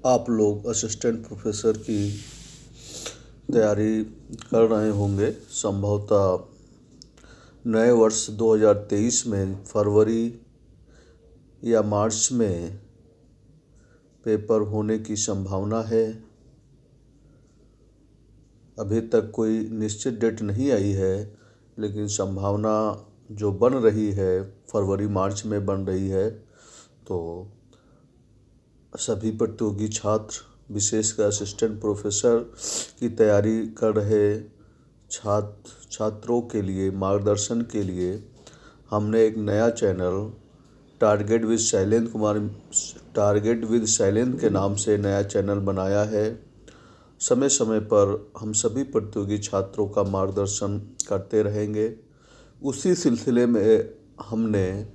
आप लोग assistant professor की तैयारी कर रहे होंगे। संभवतः नए वर्ष 2023 में फरवरी या मार्च में पेपर होने की संभावना है। अभी तक कोई निश्चित डेट नहीं आई है, लेकिन संभावना जो बन रही है फरवरी मार्च में बन रही है। तो सभी प्रतियोगी छात्र, विशेषकर असिस्टेंट प्रोफेसर की तैयारी कर रहे छात्रों के लिए मार्गदर्शन के लिए हमने एक नया चैनल टारगेट विद शैलेंद्र के नाम से नया चैनल बनाया है। समय समय पर हम सभी प्रतियोगी छात्रों का मार्गदर्शन करते रहेंगे। उसी सिलसिले में हमने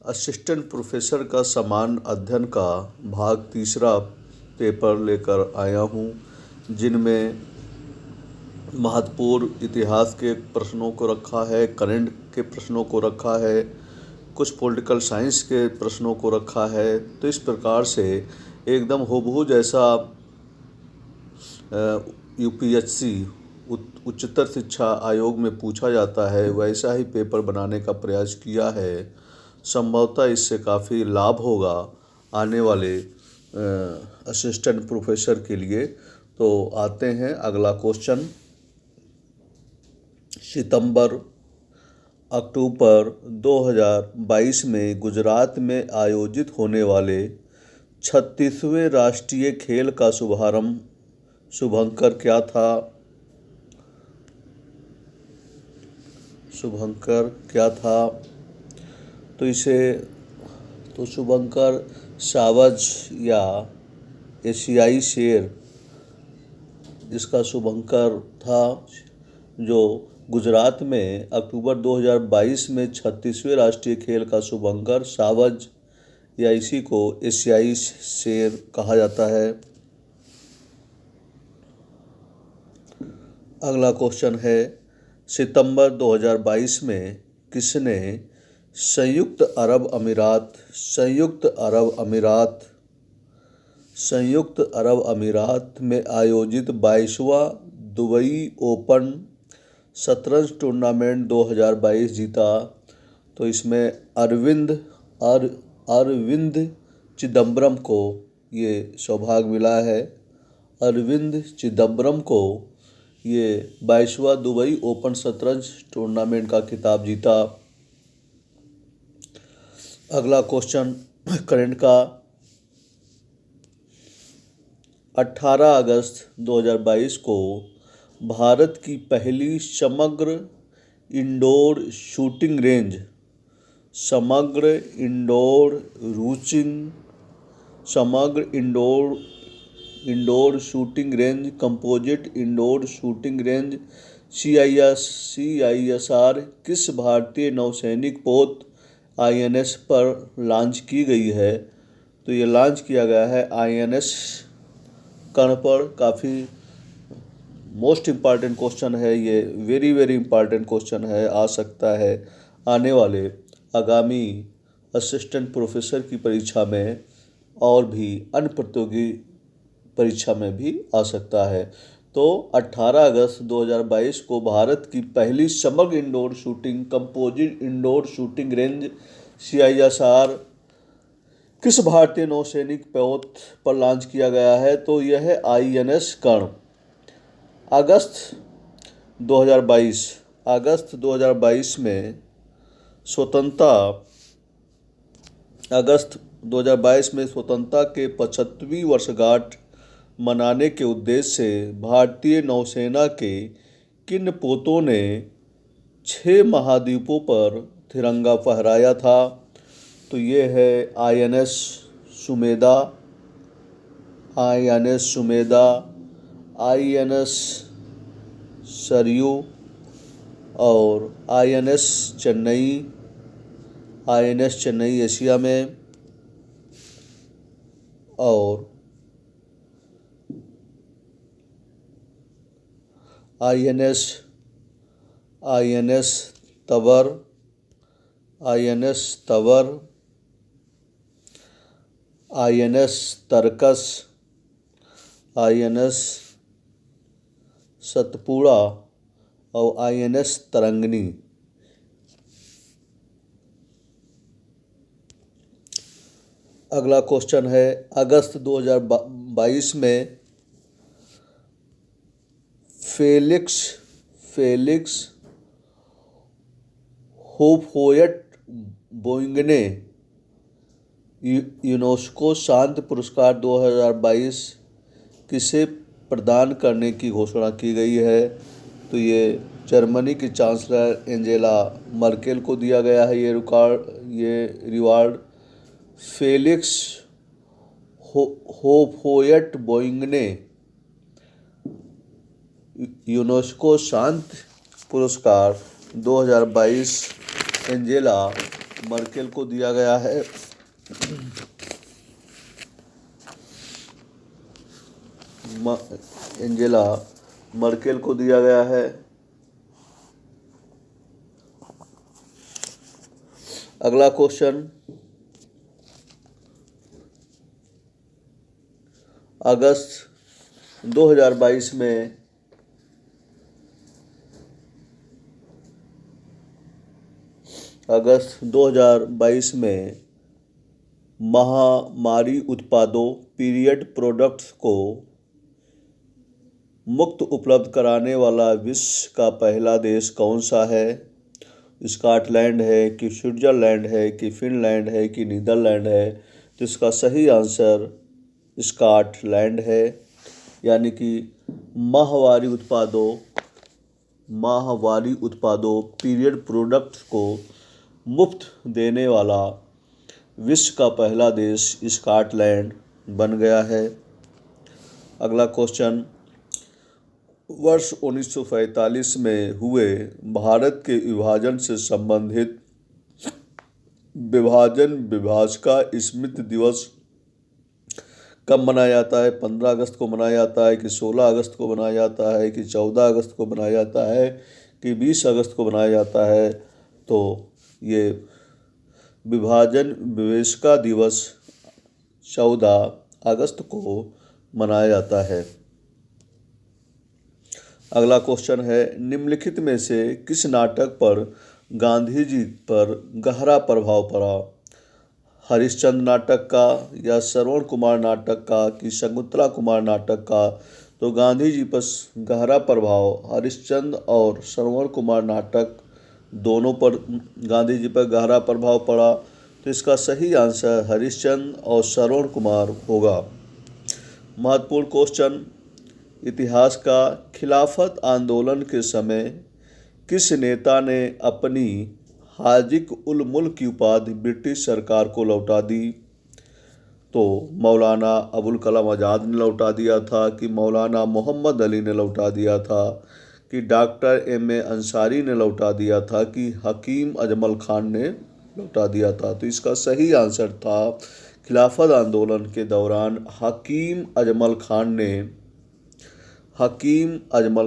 असिस्टेंट प्रोफेसर का सामान्य अध्ययन का भाग 3 पेपर लेकर आया हूँ, जिनमें महत्वपूर्ण इतिहास के प्रश्नों को रखा है, करंट के प्रश्नों को रखा है, कुछ पॉलिटिकल साइंस के प्रश्नों को रखा है। तो इस प्रकार से एकदम हूबहू जैसा यूपीएससी उच्चतर शिक्षा आयोग में पूछा जाता है वैसा ही पेपर बनाने का प्रयास किया है। संभवतः इससे काफ़ी लाभ होगा आने वाले असिस्टेंट प्रोफेसर के लिए। तो आते हैं अगला क्वेश्चन। सितंबर अक्टूबर 2022 में गुजरात में आयोजित होने वाले 36वें राष्ट्रीय खेल का शुभंकर क्या था? तो शुभंकर सावज या एशियाई शेर इसका शुभंकर था, जो गुजरात में अक्टूबर 2022 में 36वें राष्ट्रीय खेल का शुभंकर सावज या इसी को एशियाई शेर कहा जाता है। अगला क्वेश्चन है, सितंबर 2022 में किसने संयुक्त अरब अमीरात में आयोजित 22वां दुबई ओपन शतरंज टूर्नामेंट 2022 जीता? तो इसमें अरविंद चिदम्बरम को ये सौभाग्य मिला है। अरविंद चिदम्बरम को ये 22वां दुबई ओपन शतरंज टूर्नामेंट का खिताब जीता। अगला क्वेश्चन करंट का, 18 अगस्त 2022 को भारत की पहली समग्र indoor shooting range composite indoor shooting range CISR किस भारतीय नौसैनिक पोत INS पर लॉन्च की गई है? तो ये लॉन्च किया गया है INS कर्ण पर। काफ़ी मोस्ट इम्पॉर्टेंट क्वेश्चन है ये, वेरी इम्पॉर्टेंट क्वेश्चन है। आ सकता है आने वाले आगामी असिस्टेंट प्रोफेसर की परीक्षा में और भी अन्य प्रतियोगी परीक्षा में भी आ सकता है। तो 18 अगस्त 2022 को भारत की पहली समग्र composite indoor shooting range CISR किस भारतीय नौसैनिक पोत पर लॉन्च किया गया है? तो यह है INS कर्ण। अगस्त 2022 में स्वतंत्रता के 75वीं वर्षगांठ मनाने के उद्देश्य से भारतीय नौसेना के किन पोतों ने 6 महाद्वीपों पर तिरंगा फहराया था? तो ये है INS सुमेधा, INS सरयू और INS चेन्नई एशिया में, और INS तवर, INS तरकस INS सतपुड़ा और INS तरंगिणी। अगला क्वेश्चन है, अगस्त 2022 में फेलिक्स होफोयट बोइंगने यूनेस्को शांति पुरस्कार 2022 किसे प्रदान करने की घोषणा की गई है? तो ये जर्मनी की चांसलर एंजेला मर्केल को दिया गया है ये रिवार्ड। फेलिक्स होफोयट बोइंगने यूनेस्को शांति पुरस्कार 2022 एंजेला मर्केल को दिया गया है। एंजेला मर्केल को दिया गया है। अगला क्वेश्चन, अगस्त 2022 में महामारी उत्पादों पीरियड प्रोडक्ट्स को मुफ्त उपलब्ध कराने वाला विश्व का पहला देश कौन सा है? स्कॉटलैंड है कि स्विट्जरलैंड है कि फिनलैंड है कि नीदरलैंड है? तो इसका सही आंसर स्कॉटलैंड है। यानी कि माहवारी उत्पादों पीरियड प्रोडक्ट्स को मुफ्त देने वाला विश्व का पहला देश स्कॉटलैंड बन गया है। अगला क्वेश्चन, वर्ष 1945 में हुए भारत के विभाजन से संबंधित विभाजन विभाजिका स्मृति दिवस कब मनाया जाता है? 15 अगस्त को मनाया जाता है कि 16 अगस्त को मनाया जाता है कि 14 अगस्त को मनाया जाता है कि 20 अगस्त को मनाया जाता है? तो ये विभाजन विभेदिका दिवस 14 अगस्त को मनाया जाता है। अगला क्वेश्चन है, निम्नलिखित में से किस नाटक पर गांधी जी पर गहरा प्रभाव पड़ा? हरिश्चंद्र नाटक का या श्रवण कुमार नाटक का कि शकुंतला कुमार नाटक का? तो गांधी जी पर गहरा प्रभाव हरिश्चंद्र और श्रवण कुमार नाटक दोनों पर गांधी जी पर गहरा प्रभाव पड़ा। तो इसका सही आंसर हरिश्चंद्र और श्रवण कुमार होगा। महत्वपूर्ण क्वेश्चन, इतिहास का खिलाफत आंदोलन के समय किस नेता ने अपनी हाजिक उल मुल्क की उपाधि ब्रिटिश सरकार को लौटा दी? तो मौलाना अबुल कलाम आज़ाद ने लौटा दिया था कि मौलाना मोहम्मद अली ने लौटा दिया था कि डॉक्टर M.A. अंसारी ने लौटा दिया था कि हकीम अजमल खान ने लौटा दिया था? तो इसका सही आंसर था खिलाफत आंदोलन के दौरान हकीम अजमल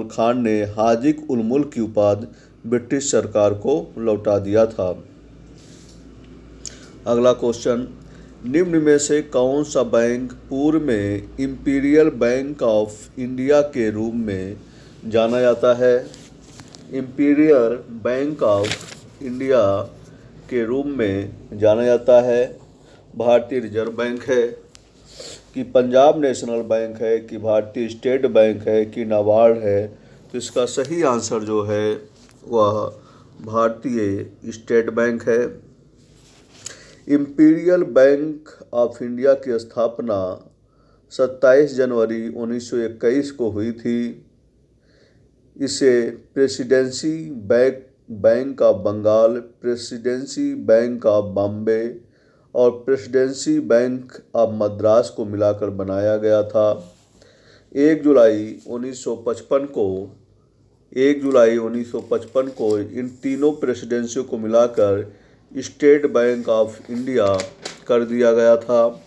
खान ने हाजिक उल मुल्क की उपाधि ब्रिटिश सरकार को लौटा दिया था। अगला क्वेश्चन, निम्न में से कौन सा बैंक पूर्व में इंपीरियल बैंक ऑफ इंडिया के रूप में जाना जाता है? इंपीरियल बैंक ऑफ इंडिया के रूप में जाना जाता है भारतीय रिजर्व बैंक है कि पंजाब नेशनल बैंक है कि भारतीय स्टेट बैंक है कि नाबार्ड है? तो इसका सही आंसर जो है वह भारतीय स्टेट बैंक है। इंपीरियल बैंक ऑफ इंडिया की स्थापना 27 जनवरी 1921 को हुई थी। इसे presidency bank of Bengal, presidency bank of Bombay और प्रेसिडेंसी बैंक ऑफ मद्रास को मिलाकर बनाया गया था। 1 जुलाई 1955 को इन तीनों प्रेसिडेंसियों को मिलाकर स्टेट बैंक ऑफ इंडिया कर दिया गया था।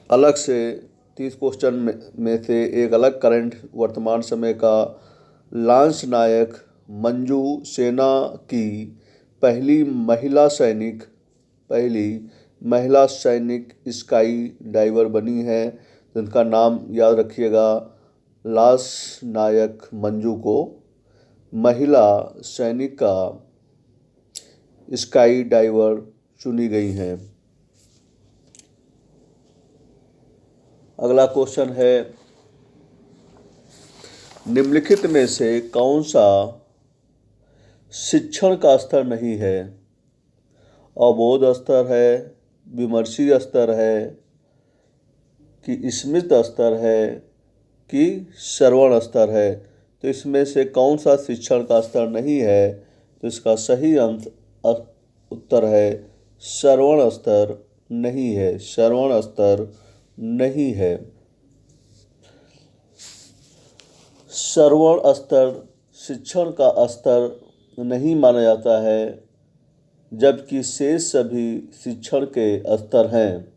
अलग से 30 क्वेश्चन में से एक अलग करंट वर्तमान समय का, लांस नायक मंजू सेना की पहली महिला सैनिक स्काई डाइवर बनी हैं, जिनका नाम याद रखिएगा, लांस नायक मंजू को महिला सैनिका स्काई डाइवर चुनी गई हैं। अगला क्वेश्चन है, निम्नलिखित में से कौन सा शिक्षण का स्तर नहीं है? अबोध स्तर है, विमर्शी स्तर है, कि स्मित स्तर है, कि श्रवण स्तर है? तो इसमें से कौन सा शिक्षण का स्तर नहीं है? तो इसका सही उत्तर है श्रवण स्तर नहीं है, श्रवण स्तर नहीं है। श्रवण स्तर शिक्षण का स्तर नहीं माना जाता है, जबकि शेष सभी शिक्षण के स्तर हैं।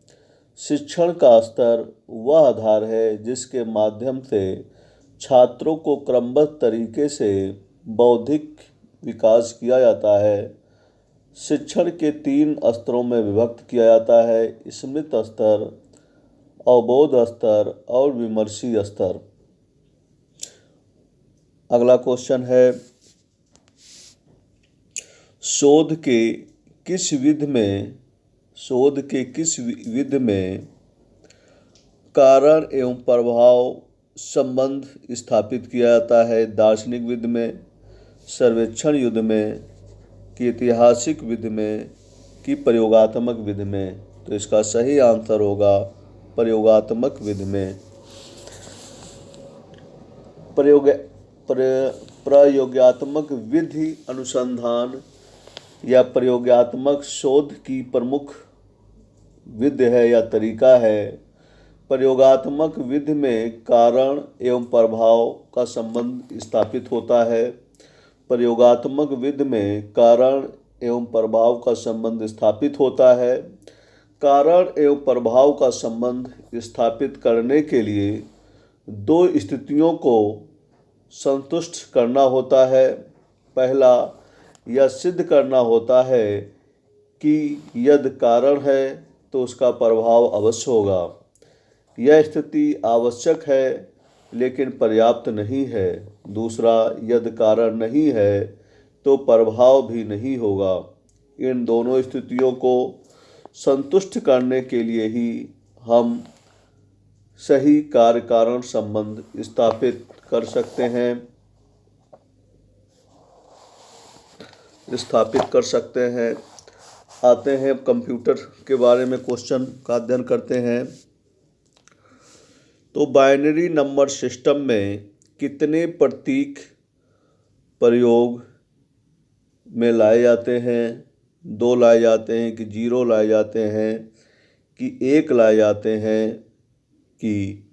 शिक्षण का स्तर वह आधार है जिसके माध्यम से छात्रों को क्रमबद्ध तरीके से बौद्धिक विकास किया जाता है। शिक्षण के 3 स्तरों में विभक्त किया जाता है: स्मित स्तर, अवबोध स्तर और विमर्शी स्तर। अगला क्वेश्चन है, शोध के किस विधि में कारण एवं प्रभाव संबंध स्थापित किया जाता है? दार्शनिक विधि में, सर्वेक्षण युद्धि में, कि ऐतिहासिक विधि में, कि प्रयोगात्मक विधि में? तो इसका सही आंसर होगा प्रयोगात्मक विधि में। प्रयोगात्मक विधि अनुसंधान या प्रयोगात्मक शोध की प्रमुख विधि है या तरीका है। प्रयोगात्मक विधि में कारण एवं प्रभाव का संबंध स्थापित होता है। प्रयोगात्मक विधि में कारण एवं प्रभाव का संबंध स्थापित होता है। कारण एवं प्रभाव का संबंध स्थापित करने के लिए 2 स्थितियों को संतुष्ट करना होता है। पहला, यह सिद्ध करना होता है कि यदि कारण है तो उसका प्रभाव अवश्य होगा। यह स्थिति आवश्यक है लेकिन पर्याप्त नहीं है। दूसरा, यदि कारण नहीं है तो प्रभाव भी नहीं होगा। इन दोनों स्थितियों को संतुष्ट करने के लिए ही हम सही कार्य कारण संबंध स्थापित कर सकते हैं। आते हैं कंप्यूटर के बारे में क्वेश्चन का अध्ययन करते हैं। तो बाइनरी नंबर सिस्टम में कितने प्रतीक प्रयोग में लाए जाते हैं? 2 लाए जाते हैं, कि 0 लाए जाते हैं, कि 1 लाए जाते हैं, कि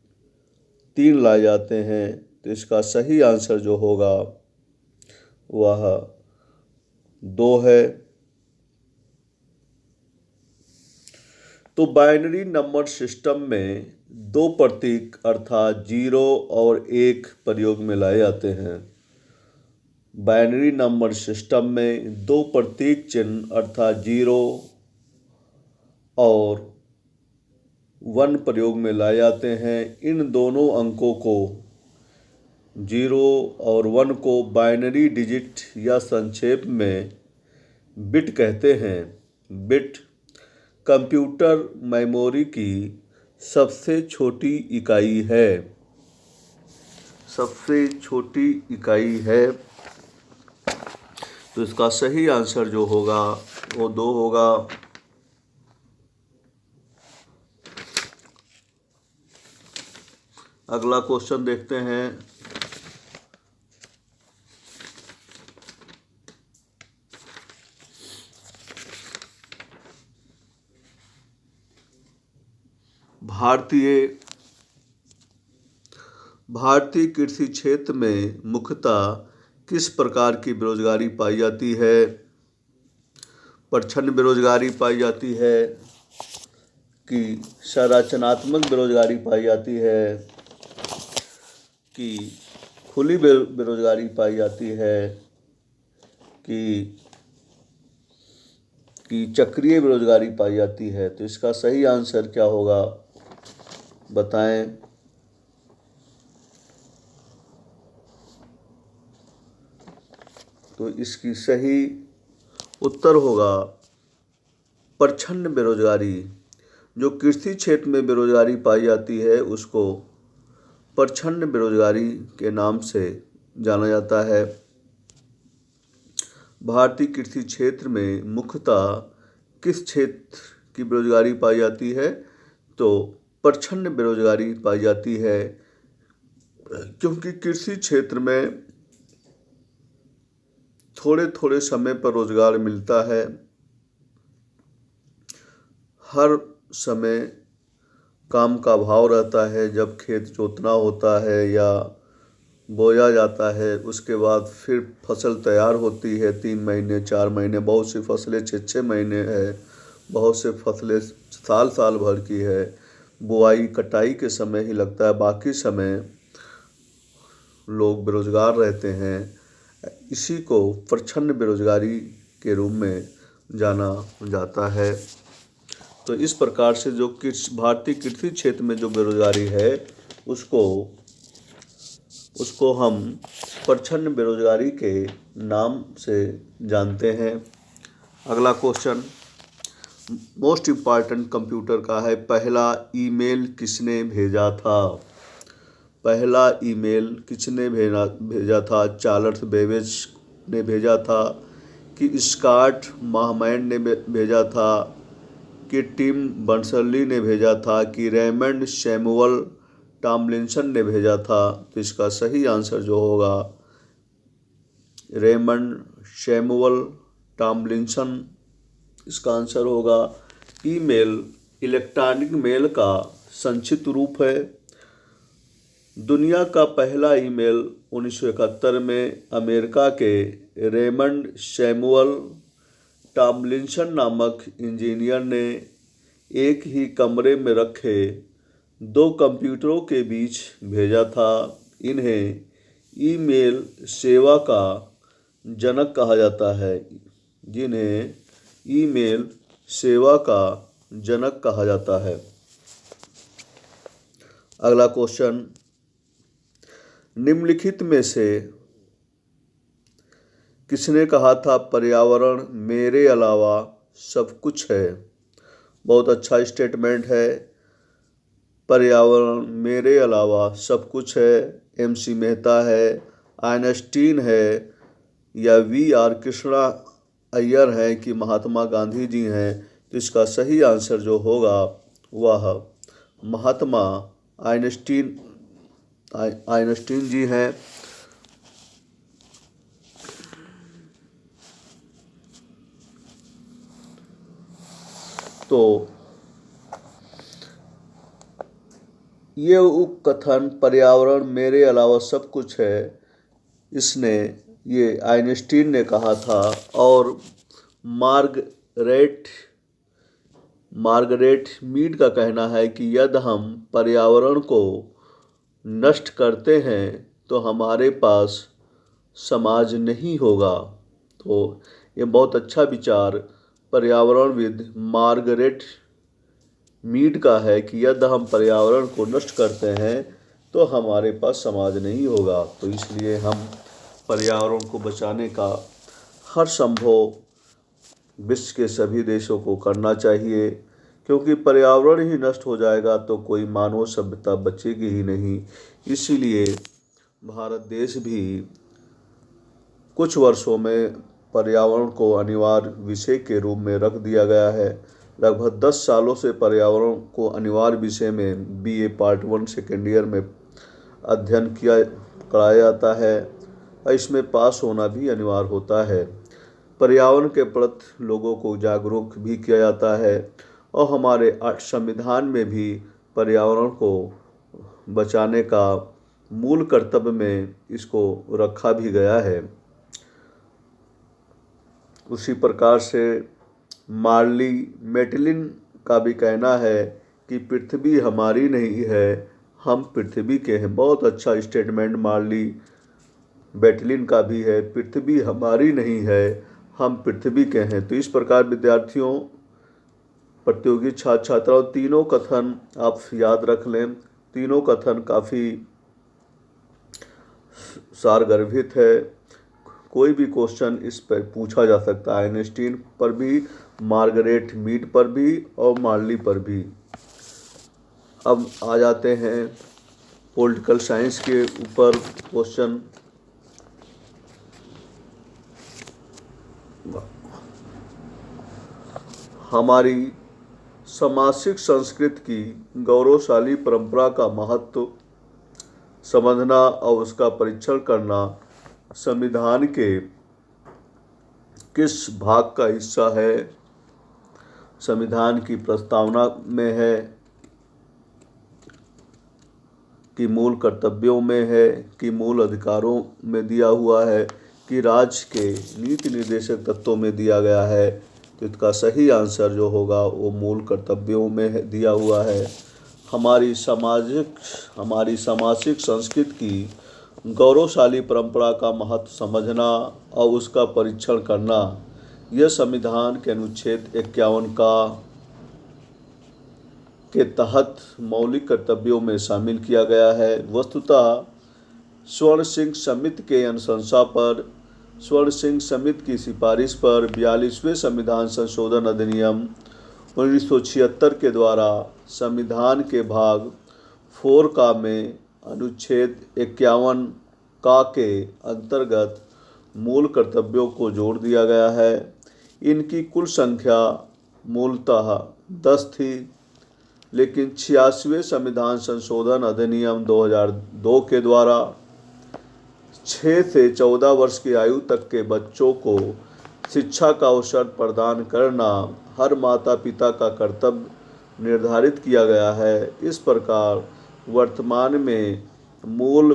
3 लाए जाते हैं? तो इसका सही आंसर जो होगा वह 2 है। तो बाइनरी नंबर सिस्टम में 2 प्रतीक अर्थात 0 और 1 प्रयोग में लाए जाते हैं। बाइनरी नंबर सिस्टम में 2 प्रतीक चिन्ह अर्थात 0 और 1 प्रयोग में लाए जाते हैं। इन दोनों अंकों को 0 और 1 को बाइनरी डिजिट या संक्षेप में बिट कहते हैं। बिट कंप्यूटर मेमोरी की सबसे छोटी इकाई है। तो इसका सही आंसर जो होगा वो 2 होगा। अगला क्वेश्चन देखते हैं। भारतीय कृषि क्षेत्र में मुख्यतः किस प्रकार की बेरोजगारी पाई जाती है? प्रच्छन्न बेरोजगारी पाई जाती है, कि संरचनात्मक बेरोजगारी पाई जाती है, कि खुली बेरोजगारी पाई जाती है, कि कि चक्रीय बेरोजगारी पाई जाती है। तो इसका सही आंसर क्या होगा, बताएं। तो इसकी सही उत्तर होगा प्रच्छन्न बेरोजगारी। जो कृषि क्षेत्र में बेरोजगारी पाई जाती है उसको प्रच्छन्न बेरोजगारी के नाम से जाना जाता है। भारतीय कृषि क्षेत्र में मुख्यतः किस क्षेत्र की बेरोजगारी पाई जाती है, तो प्रच्छन्न बेरोजगारी पाई जाती है, क्योंकि कृषि क्षेत्र में थोड़े थोड़े समय पर रोजगार मिलता है। हर समय काम का अभाव रहता है। जब खेत जोतना होता है या बोया जाता है, उसके बाद फिर फसल तैयार होती है 3 महीने 4 महीने, बहुत सी फसलें 6 महीने है, बहुत से फसलें साल साल भर की है। बुआई कटाई के समय ही लगता है, बाकी समय लोग बेरोजगार रहते हैं। इसी को प्रच्छन्न बेरोजगारी के रूप में जाना जाता है। तो इस प्रकार से जो भारतीय कृषि क्षेत्र में जो बेरोजगारी है उसको हम प्रच्छन्न बेरोजगारी के नाम से जानते हैं। अगला क्वेश्चन मोस्ट इम्पॉर्टेंट कंप्यूटर का है। पहला ईमेल किसने भेजा था? पहला ईमेल किसने भेजा था? चार्ल्स बेबेज ने भेजा था कि स्कॉट महमैन ने भेजा था कि टिम बर्नर्स-ली ने भेजा था कि रेमंड सैमुअल टॉमलिंसन ने भेजा था? तो इसका सही आंसर जो होगा रेमंड सैमुअल टॉमलिंसन इसका आंसर होगा। ईमेल इलेक्ट्रॉनिक मेल का संक्षिप्त रूप है। दुनिया का पहला ईमेल 1971 में अमेरिका के रेमंड सैमुअल टॉमलिंसन नामक इंजीनियर ने एक ही कमरे में रखे 2 कंप्यूटरों के बीच भेजा था। इन्हें ईमेल सेवा का जनक कहा जाता है। जिन्हें ईमेल सेवा का जनक कहा जाता है। अगला क्वेश्चन निम्नलिखित में से किसने कहा था पर्यावरण मेरे अलावा सब कुछ है? बहुत अच्छा स्टेटमेंट है। पर्यावरण मेरे अलावा सब कुछ है। MC मेहता है, आइंस्टीन है, या VR कृष्णा अय्यर है कि महात्मा गांधी जी हैं? तो इसका सही आंसर जो होगा वह महात्मा आइंस्टीन जी हैं। तो ये उपकथन पर्यावरण मेरे अलावा सब कुछ है, ये आइंस्टीन ने कहा था। और मार्गरेट मीड का कहना है कि यदि हम पर्यावरण को नष्ट करते हैं तो हमारे पास समाज नहीं होगा। तो ये बहुत अच्छा विचार पर्यावरणविद मार्गरेट मीड का है कि यदि हम पर्यावरण को नष्ट करते हैं तो हमारे पास समाज नहीं होगा। तो इसलिए हम पर्यावरण को बचाने का हर संभव विश्व के सभी देशों को करना चाहिए, क्योंकि पर्यावरण ही नष्ट हो जाएगा तो कोई मानव सभ्यता बचेगी ही नहीं। इसीलिए भारत देश भी कुछ वर्षों में पर्यावरण को अनिवार्य विषय के रूप में रख दिया गया है। लगभग 10 सालों से पर्यावरण को अनिवार्य विषय में BA पार्ट 1 सेकेंड ईयर में अध्ययन कराया जाता है और इसमें पास होना भी अनिवार्य होता है। पर्यावरण के प्रति लोगों को जागरूक भी किया जाता है और हमारे संविधान में भी पर्यावरण को बचाने का मूल कर्तव्य में इसको रखा भी गया है। उसी प्रकार से मार्ली मेटलिन का भी कहना है कि पृथ्वी हमारी नहीं है, हम पृथ्वी के हैं। बहुत अच्छा स्टेटमेंट मार्ली मेटलिन का भी है। पृथ्वी हमारी नहीं है, हम पृथ्वी के हैं। तो इस प्रकार विद्यार्थियों, प्रतियोगी छात्र छात्राओं, तीनों कथन आप याद रख लें। तीनों कथन काफ़ी सारगर्भित है। कोई भी क्वेश्चन इस पर पूछा जा सकता है, आइंस्टीन पर भी, मार्गरेट मीड पर भी और मार्ली पर भी। अब आ जाते हैं पॉलिटिकल साइंस के ऊपर क्वेश्चन। हमारी सामाजिक संस्कृति की गौरवशाली परंपरा का महत्व समझना और उसका परीक्षण करना संविधान के किस भाग का हिस्सा है? संविधान की प्रस्तावना में है कि मूल कर्तव्यों में है कि मूल अधिकारों में दिया हुआ है कि राज्य के नीति निर्देशक तत्वों में दिया गया है? तो इसका सही आंसर जो होगा वो मूल कर्तव्यों में दिया हुआ है। हमारी सामाजिक संस्कृति की गौरवशाली परंपरा का महत्व समझना और उसका परीक्षण करना, यह संविधान के अनुच्छेद 51 के तहत मौलिक कर्तव्यों में शामिल किया गया है। वस्तुतः स्वर्ण सिंह समिति के अनुशंसा पर, स्वर्ण सिंह समिति की सिफारिश पर 42वें संविधान संशोधन अधिनियम 1976 के द्वारा संविधान के भाग 4 का में अनुच्छेद 51 का के अंतर्गत मूल कर्तव्यों को जोड़ दिया गया है। इनकी कुल संख्या मूलतः 10 थी, लेकिन 86वें संविधान संशोधन अधिनियम 2002 के द्वारा 6 से 14 वर्ष की आयु तक के बच्चों को शिक्षा का अवसर प्रदान करना हर माता पिता का कर्तव्य निर्धारित किया गया है। इस प्रकार वर्तमान में मूल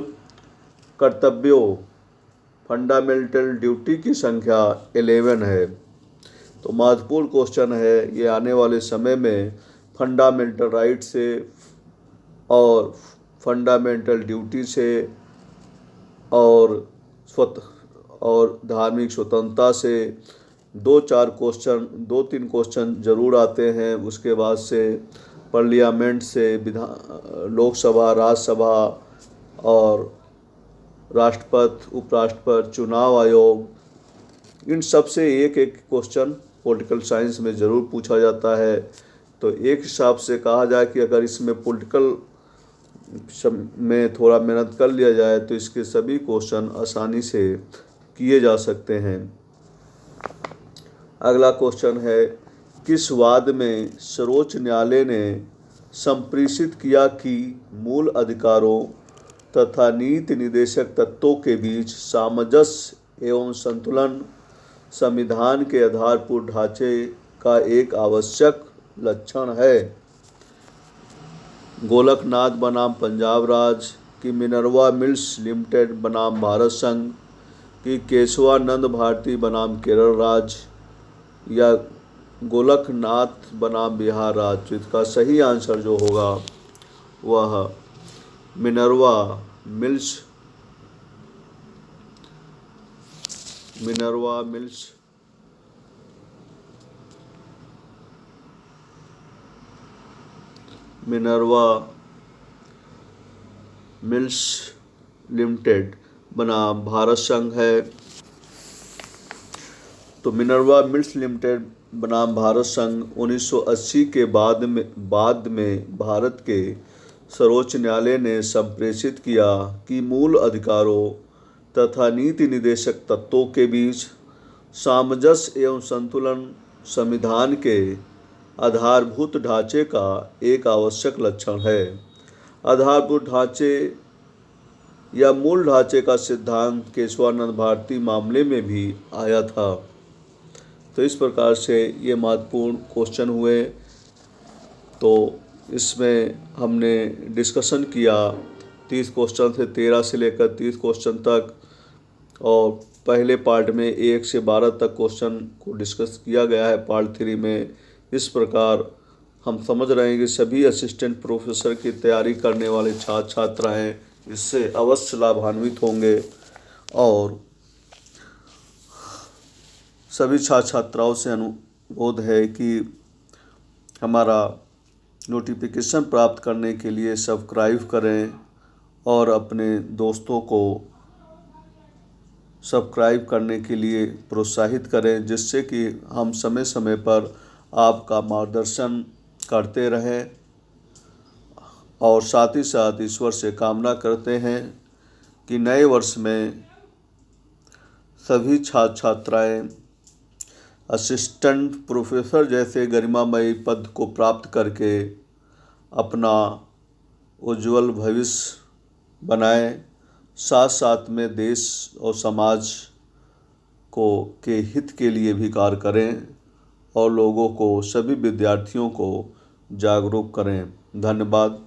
कर्तव्यों, फंडामेंटल ड्यूटी की संख्या 11 है। तो महत्वपूर्ण क्वेश्चन है ये आने वाले समय में फंडामेंटल राइट से और फंडामेंटल ड्यूटी से और धार्मिक स्वतंत्रता से 2-3 क्वेश्चन जरूर आते हैं। उसके बाद से पार्लियामेंट से, लोकसभा, राज्यसभा और राष्ट्रपति, उपराष्ट्रपति, चुनाव आयोग, इन सब से एक क्वेश्चन पॉलिटिकल साइंस में ज़रूर पूछा जाता है। तो एक हिसाब से कहा जाए कि अगर इसमें पॉलिटिकल में थोड़ा मेहनत कर लिया जाए तो इसके सभी क्वेश्चन आसानी से किए जा सकते हैं। अगला क्वेश्चन है, किस वाद में सर्वोच्च न्यायालय ने संप्रेषित किया कि मूल अधिकारों तथा नीति निर्देशक तत्वों के बीच सामंजस्य एवं संतुलन संविधान के आधारभूत ढांचे का एक आवश्यक लक्षण है? गोलकनाथ बनाम पंजाब राज्य, कि मिनर्वा मिल्स लिमिटेड बनाम भारत संघ, कि केशवानंद भारती बनाम केरल राज्य, या गोलकनाथ बनाम बिहार राज्य? इसका सही आंसर जो होगा वह मिनर्वा मिल्स लिमिटेड बनाम भारत संघ है। तो मिनर्वा मिल्स लिमिटेड बनाम भारत संघ 1980 के बाद में भारत के सर्वोच्च न्यायालय ने संप्रेषित किया कि मूल अधिकारों तथा नीति निर्देशक तत्वों के बीच सामंजस्य एवं संतुलन संविधान के आधारभूत ढांचे का एक आवश्यक लक्षण है। आधारभूत ढांचे या मूल ढांचे का सिद्धांत केशवानंद भारती मामले में भी आया था। तो इस प्रकार से ये महत्वपूर्ण क्वेश्चन हुए। तो इसमें हमने डिस्कशन किया 30 क्वेश्चन से 13 से लेकर 30 क्वेश्चन तक, और पहले पार्ट में 1 से 12 तक क्वेश्चन को डिस्कस किया गया है पार्ट 3 में। इस प्रकार हम समझ रहे हैं कि सभी असिस्टेंट प्रोफेसर की तैयारी करने वाले छात्र छात्राएँ इससे अवश्य लाभान्वित होंगे और सभी छात्र छात्राओं से अनुरोध है कि हमारा नोटिफिकेशन प्राप्त करने के लिए सब्सक्राइब करें और अपने दोस्तों को सब्सक्राइब करने के लिए प्रोत्साहित करें, जिससे कि हम समय समय पर आपका मार्गदर्शन करते रहें। और साथ ही साथ ईश्वर से कामना करते हैं कि नए वर्ष में सभी छात्र छात्राएँ असिस्टेंट प्रोफेसर जैसे गरिमामयी पद को प्राप्त करके अपना उज्जवल भविष्य बनाएं, साथ साथ में देश और समाज को के हित के लिए भी कार्य करें और लोगों को, सभी विद्यार्थियों को जागरूक करें। धन्यवाद।